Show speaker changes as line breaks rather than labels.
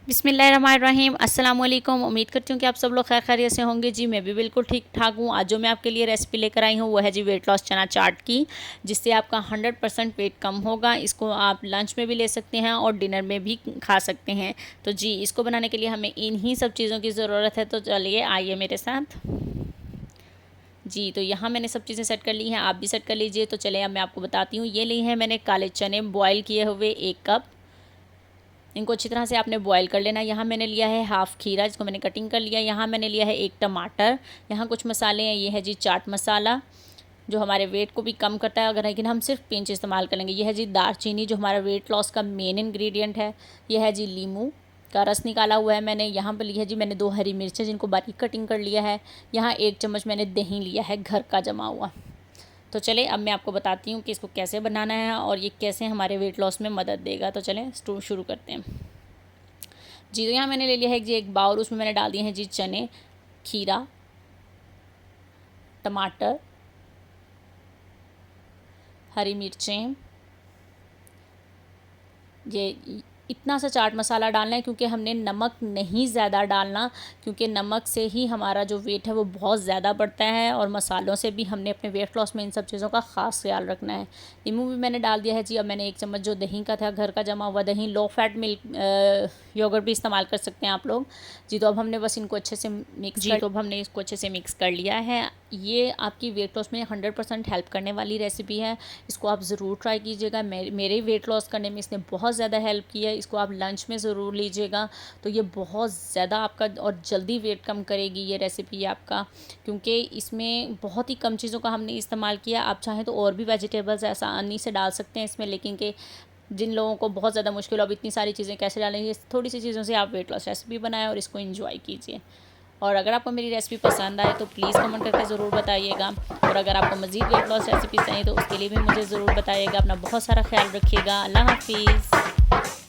बिस्मिल्लाहिर्रहमानिर्रहीम। अस्सलाम वालेकुम। उम्मीद करती हूँ कि आप सब लोग खैर खैरियत से होंगे। जी मैं भी बिल्कुल ठीक ठाक हूँ। आज जो मैं आपके लिए रेसिपी लेकर आई हूँ वो है जी वेट लॉस चना चाट की, जिससे आपका 100% वेट कम होगा। इसको आप लंच में भी ले सकते हैं और डिनर में भी खा सकते हैं। तो जी इसको बनाने के लिए हमें इन्हीं सब चीज़ों की ज़रूरत है। तो चलिए आइए मेरे साथ। जी तो यहाँ मैंने सब चीज़ें सेट कर ली हैं, आप भी सेट कर लीजिए। तो चलिए अब मैं आपको बताती हूँ। ये ली है मैंने काले चने बॉयल किए हुए 1 कप। इनको अच्छी तरह से आपने बॉयल कर लेना। यहाँ मैंने लिया है हाफ़ खीरा, जिसको मैंने कटिंग कर लिया। यहाँ मैंने लिया है 1 टमाटर। यहाँ कुछ मसाले हैं, ये है जी चाट मसाला, जो हमारे वेट को भी कम करता है, अगर लेकिन हम सिर्फ पिंच इस्तेमाल करेंगे। ये है जी दालचीनी, जो हमारा वेट लॉस का मेन इंग्रेडिएंट है। ये है जी लीमू का रस निकाला हुआ है मैंने। यहाँ पर लिया है जी मैंने 2 हरी मिर्चें, जिनको बारीक कटिंग कर लिया है। यहाँ 1 चम्मच मैंने दही लिया है घर का जमा हुआ। तो चले अब मैं आपको बताती हूँ कि इसको कैसे बनाना है और ये कैसे हमारे वेट लॉस में मदद देगा। तो चलें शुरू करते हैं। जी तो यहाँ मैंने ले लिया है जी 1 बाउल, उसमें मैंने डाल दिए हैं जी चने, खीरा, टमाटर, हरी मिर्चें। ये इतना सा चाट मसाला डालना है, क्योंकि हमने नमक नहीं ज़्यादा डालना, क्योंकि नमक से ही हमारा जो वेट है वो बहुत ज़्यादा बढ़ता है, और मसालों से भी हमने अपने वेट लॉस में इन सब चीज़ों का ख़ास ख्याल रखना है। नींबू भी मैंने डाल दिया है जी। अब मैंने 1 चम्मच जो दही का था, घर का जमा हुआ दही, लो फैट मिल्क योगर्ट भी इस्तेमाल कर सकते हैं आप लोग। जी तो अब हमने बस इनको अच्छे से मिक्स कर लिया है। ये आपकी वेट लॉस में 100% हेल्प करने वाली रेसिपी है। इसको आप ज़रूर ट्राई कीजिएगा। मेरे वेट लॉस करने में इसने बहुत ज़्यादा हेल्प की है। इसको आप लंच में ज़रूर लीजिएगा, तो ये बहुत ज़्यादा आपका और जल्दी वेट कम करेगी ये रेसिपी आपका, क्योंकि इसमें बहुत ही कम चीज़ों का हमने इस्तेमाल किया। आप चाहें तो और भी वेजिटेबल्स आसानी से डाल सकते हैं इसमें, लेकिन कि जिन लोगों को बहुत ज़्यादा मुश्किल हो अब इतनी सारी चीज़ें कैसे डालेंगे, थोड़ी सी चीज़ों से आप वेट लॉस रेसिपी बनाएं और इसको एंजॉय कीजिए। और अगर आपको मेरी रेसिपी पसंद आए तो प्लीज़ कमेंट करके ज़रूर बताइएगा। और अगर आपको मज़ीद वेट लॉस रेसिपी चाहिए तो उसके लिए भी मुझे ज़रूर बताइएगा। अपना बहुत सारा ख्याल रखिएगा। अल्लाह हाफिज़।